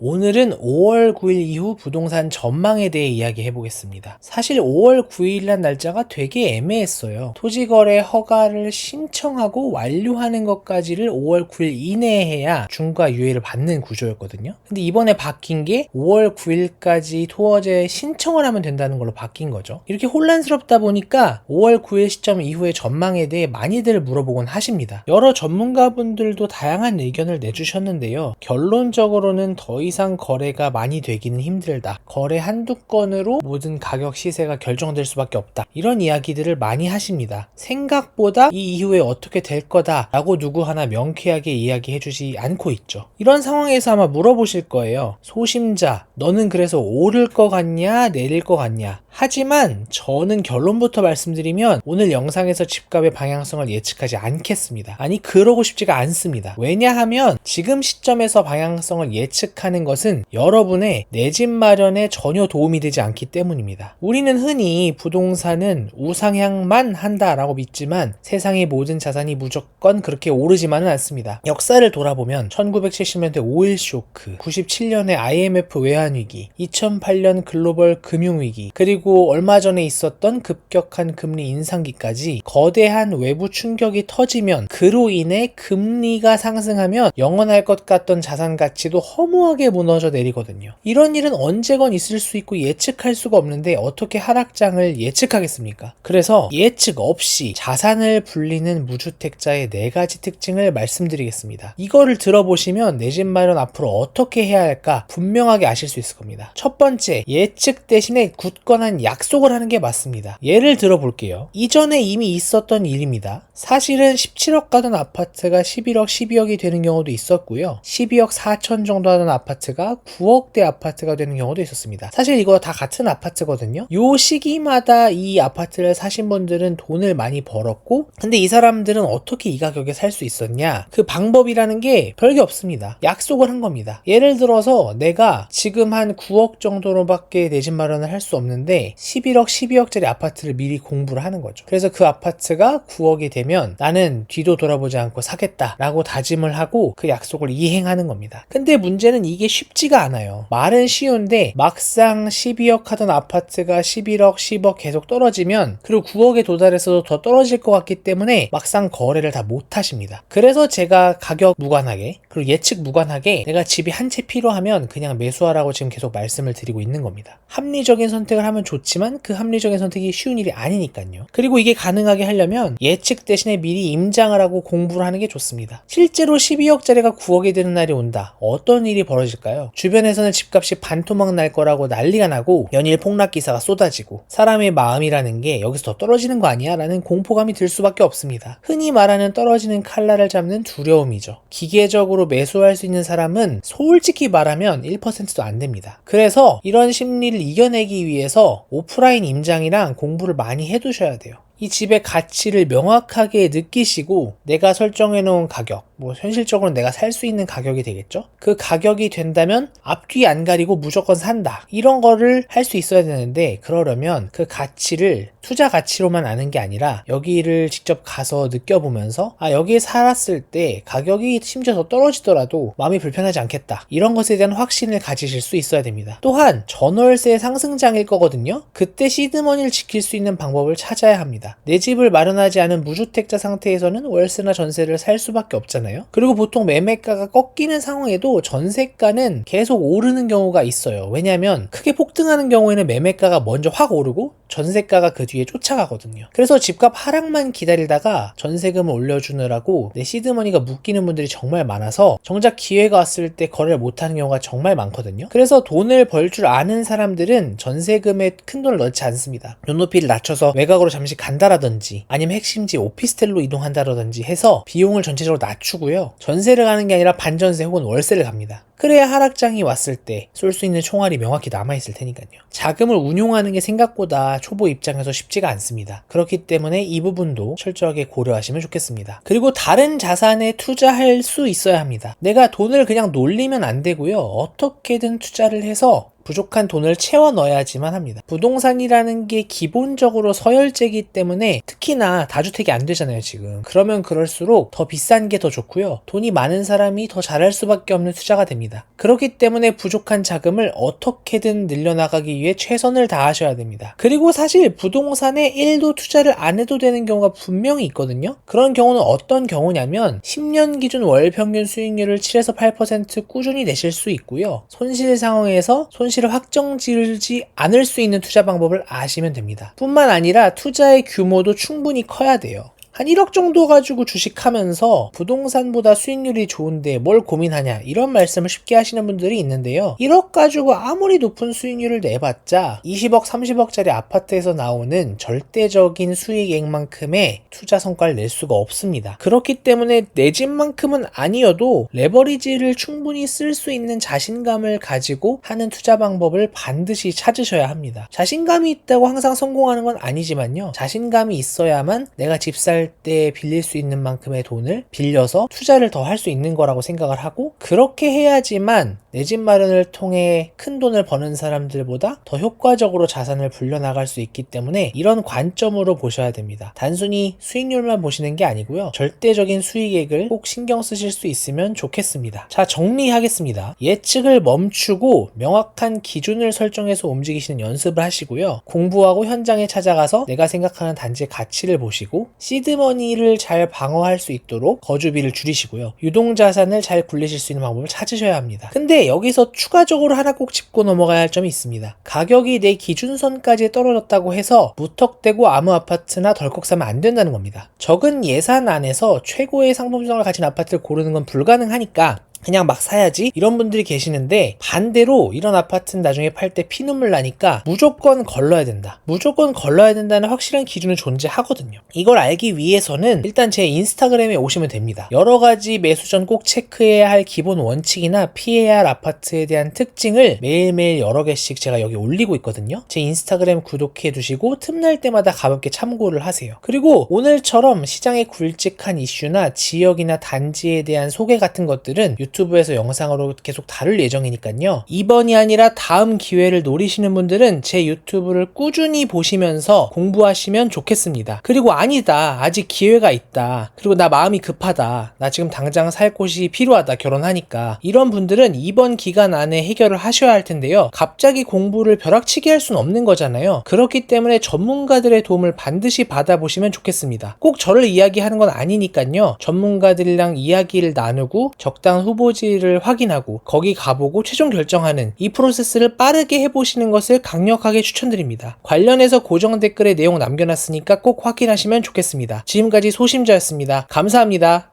오늘은 5월 9일 이후 부동산 전망에 대해 이야기해 보겠습니다. 사실 5월 9일이란 날짜가 되게 애매했어요. 토지거래 허가를 신청하고 완료하는 것까지를 5월 9일 이내에 해야 중과 유예를 받는 구조였거든요. 근데 이번에 바뀐 게 5월 9일까지 토어제 신청을 하면 된다는 걸로 바뀐 거죠. 이렇게 혼란스럽다 보니까 5월 9일 시점 이후의 전망에 대해 많이들 물어보곤 하십니다. 여러 전문가분들도 다양한 의견을 내주셨는데요. 결론적으로는 더 이상 거래가 많이 되기는 힘들다. 거래 한두 건으로 모든 가격 시세가 결정될 수밖에 없다. 이런 이야기들을 많이 하십니다. 생각보다 이 이후에 어떻게 될 거다 라고 누구 하나 명쾌하게 이야기해주지 않고 있죠. 이런 상황에서 아마 물어보실 거예요. 소심자, 너는 그래서 오를 것 같냐 내릴 것 같냐. 하지만 저는 결론부터 말씀드리면 오늘 영상에서 집값의 방향성을 예측하지 않겠습니다. 아니 그러고 싶지가 않습니다. 왜냐하면 지금 시점에서 방향성을 예측하는 것은 여러분의 내 집 마련에 전혀 도움이 되지 않기 때문입니다. 우리는 흔히 부동산은 우상향만 한다라고 믿지만 세상의 모든 자산이 무조건 그렇게 오르지만은 않습니다. 역사를 돌아보면 1970년대 오일 쇼크, 97년의 IMF 외환위기, 2008년 글로벌 금융위기, 그리고 얼마 전에 있었던 급격한 금리 인상기까지 거대한 외부 충격이 터지면 그로 인해 금리가 상승하면 영원할 것 같던 자산 가치도 허무하게 무너져 내리거든요. 이런 일은 언제건 있을 수 있고 예측할 수가 없는데 어떻게 하락장을 예측하겠습니까? 그래서 예측 없이 자산을 불리는 무주택자의 4가지 특징을 말씀드리겠습니다. 이거를 들어보시면 내 집 마련 앞으로 어떻게 해야 할까 분명하게 아실 수 있을 겁니다. 첫 번째, 예측 대신에 굳건한 약속을 하는 게 맞습니다. 예를 들어볼게요. 이전에 이미 있었던 일입니다. 사실은 17억 가던 아파트가 11억, 12억이 되는 경우도 있었고요. 12억 4천 정도 하던 아파트가 9억대 아파트가 되는 경우도 있었습니다. 사실 이거 다 같은 아파트거든요. 요 시기마다 이 아파트를 사신 분들은 돈을 많이 벌었고, 근데 이 사람들은 어떻게 이 가격에 살 수 있었냐? 그 방법이라는 게 별게 없습니다. 약속을 한 겁니다. 예를 들어서 내가 지금 한 9억 정도로밖에 내 집 마련을 할 수 없는데 11억, 12억짜리 아파트를 미리 공부를 하는 거죠. 그래서 그 아파트가 9억이 되면 나는 뒤도 돌아보지 않고 사겠다라고 다짐을 하고 그 약속을 이행하는 겁니다. 근데 문제는 이게 쉽지가 않아요. 말은 쉬운데 막상 12억 하던 아파트가 11억, 10억 계속 떨어지면 그리고 9억에 도달해서도 더 떨어질 것 같기 때문에 막상 거래를 다 못 하십니다. 그래서 제가 가격 무관하게 그리고 예측 무관하게 내가 집이 한 채 필요하면 그냥 매수하라고 지금 계속 말씀을 드리고 있는 겁니다. 합리적인 선택을 하면 좋지만 그 합리적인 선택이 쉬운 일이 아니니까요. 그리고 이게 가능하게 하려면 예측 대신에 미리 임장을 하고 공부를 하는 게 좋습니다. 실제로 12억짜리가 9억이 되는 날이 온다. 어떤 일이 벌어질까요? 주변에서는 집값이 반토막 날 거라고 난리가 나고 연일 폭락 기사가 쏟아지고 사람의 마음이라는 게 여기서 더 떨어지는 거 아니야? 라는 공포감이 들 수밖에 없습니다. 흔히 말하는 떨어지는 칼날을 잡는 두려움이죠. 기계적으로 매수할 수 있는 사람은 솔직히 말하면 1%도 안 됩니다. 그래서 이런 심리를 이겨내기 위해서 오프라인 임장이랑 공부를 많이 해두셔야 돼요. 이 집의 가치를 명확하게 느끼시고 내가 설정해 놓은 가격, 현실적으로 내가 살 수 있는 가격이 되겠죠? 그 가격이 된다면 앞뒤 안 가리고 무조건 산다. 이런 거를 할 수 있어야 되는데 그러려면 그 가치를 투자 가치로만 아는 게 아니라 여기를 직접 가서 느껴보면서 여기에 살았을 때 가격이 심지어 더 떨어지더라도 마음이 불편하지 않겠다. 이런 것에 대한 확신을 가지실 수 있어야 됩니다. 또한 전월세 상승장일 거거든요. 그때 시드머니를 지킬 수 있는 방법을 찾아야 합니다. 내 집을 마련하지 않은 무주택자 상태에서는 월세나 전세를 살 수밖에 없잖아요. 그리고 보통 매매가가 꺾이는 상황에도 전세가는 계속 오르는 경우가 있어요. 왜냐하면 크게 폭등하는 경우에는 매매가가 먼저 확 오르고 전세가가 그 뒤에 쫓아가거든요. 그래서 집값 하락만 기다리다가 전세금을 올려주느라고 내 시드머니가 묶이는 분들이 정말 많아서 정작 기회가 왔을 때 거래를 못하는 경우가 정말 많거든요. 그래서 돈을 벌 줄 아는 사람들은 전세금에 큰 돈을 넣지 않습니다. 눈높이를 낮춰서 외곽으로 잠시 간다라든지 아니면 핵심지 오피스텔로 이동한다라든지 해서 비용을 전체적으로 낮추고요. 전세를 가는 게 아니라 반전세 혹은 월세를 갑니다. 그래야 하락장이 왔을 때 쏠 수 있는 총알이 명확히 남아있을 테니까요. 자금을 운용하는 게 생각보다 초보 입장에서 쉽지가 않습니다. 그렇기 때문에 이 부분도 철저하게 고려하시면 좋겠습니다. 그리고 다른 자산에 투자할 수 있어야 합니다. 내가 돈을 그냥 놀리면 안 되고요. 어떻게든 투자를 해서 부족한 돈을 채워 넣어야지만 합니다. 부동산이라는 게 기본적으로 서열제이기 때문에 특히나 다주택이 안 되잖아요, 지금. 그러면 그럴수록 더 비싼 게 더 좋고요. 돈이 많은 사람이 더 잘할 수밖에 없는 투자가 됩니다. 그렇기 때문에 부족한 자금을 어떻게든 늘려나가기 위해 최선을 다하셔야 됩니다. 그리고 사실 부동산에 1도 투자를 안 해도 되는 경우가 분명히 있거든요. 그런 경우는 어떤 경우냐면 10년 기준 월 평균 수익률을 7에서 8% 꾸준히 내실 수 있고요. 손실 상황에서 손실을 확정지르지 않을 수 있는 투자 방법을 아시면 됩니다. 뿐만 아니라 투자의 규모도 충분히 커야 돼요. 한 1억 정도 가지고 주식하면서 부동산보다 수익률이 좋은데 뭘 고민하냐 이런 말씀을 쉽게 하시는 분들이 있는데요. 1억 가지고 아무리 높은 수익률을 내봤자 20억, 30억짜리 아파트에서 나오는 절대적인 수익액만큼의 투자 성과를 낼 수가 없습니다. 그렇기 때문에 내 집만큼은 아니어도 레버리지를 충분히 쓸 수 있는 자신감을 가지고 하는 투자 방법을 반드시 찾으셔야 합니다. 자신감이 있다고 항상 성공하는 건 아니지만요. 자신감이 있어야만 내가 집 살 때 빌릴 수 있는 만큼의 돈을 빌려서 투자를 더 할 수 있는 거라고 생각을 하고 그렇게 해야지만 내 집 마련을 통해 큰 돈을 버는 사람들보다 더 효과적으로 자산을 불려나갈 수 있기 때문에 이런 관점으로 보셔야 됩니다. 단순히 수익률만 보시는 게 아니고요. 절대적인 수익액을 꼭 신경 쓰실 수 있으면 좋겠습니다. 자, 정리하겠습니다. 예측을 멈추고 명확한 기준을 설정해서 움직이시는 연습을 하시고요. 공부하고 현장에 찾아가서 내가 생각하는 단지의 가치를 보시고 시드머니를 잘 방어할 수 있도록 거주비를 줄이시고요. 유동자산을 잘 굴리실 수 있는 방법을 찾으셔야 합니다. 근데 여기서 추가적으로 하나 꼭 짚고 넘어가야 할 점이 있습니다. 가격이 내 기준선까지 떨어졌다고 해서 무턱대고 아무 아파트나 덜컥 사면 안 된다는 겁니다. 적은 예산 안에서 최고의 상품성을 가진 아파트를 고르는 건 불가능하니까 그냥 막 사야지 이런 분들이 계시는데 반대로 이런 아파트는 나중에 팔 때 피눈물 나니까 무조건 걸러야 된다. 무조건 걸러야 된다는 확실한 기준은 존재하거든요. 이걸 알기 위해서는 일단 제 인스타그램에 오시면 됩니다. 여러 가지 매수 전 꼭 체크해야 할 기본 원칙이나 피해야 할 아파트에 대한 특징을 매일매일 여러 개씩 제가 여기 올리고 있거든요. 제 인스타그램 구독해 두시고 틈날 때마다 가볍게 참고를 하세요. 그리고 오늘처럼 시장에 굵직한 이슈나 지역이나 단지에 대한 소개 같은 것들은 유튜브에서 영상으로 계속 다룰 예정이니까요. 이번이 아니라 다음 기회를 노리시는 분들은 제 유튜브를 꾸준히 보시면서 공부하시면 좋겠습니다. 그리고 아니다. 아직 기회가 있다. 그리고 나 마음이 급하다. 나 지금 당장 살 곳이 필요하다. 결혼하니까. 이런 분들은 이번 기간 안에 해결을 하셔야 할 텐데요. 갑자기 공부를 벼락치기 할 수는 없는 거잖아요. 그렇기 때문에 전문가들의 도움을 반드시 받아보시면 좋겠습니다. 꼭 저를 이야기하는 건 아니니까요. 전문가들이랑 이야기를 나누고 적당한 후보지를 확인하고 거기 가보고 최종 결정하는 이 프로세스를 빠르게 해보시는 것을 강력하게 추천드립니다. 관련해서 고정 댓글에 내용 남겨놨으니까 꼭 확인하시면 좋겠습니다. 지금까지 소심자였습니다. 감사합니다.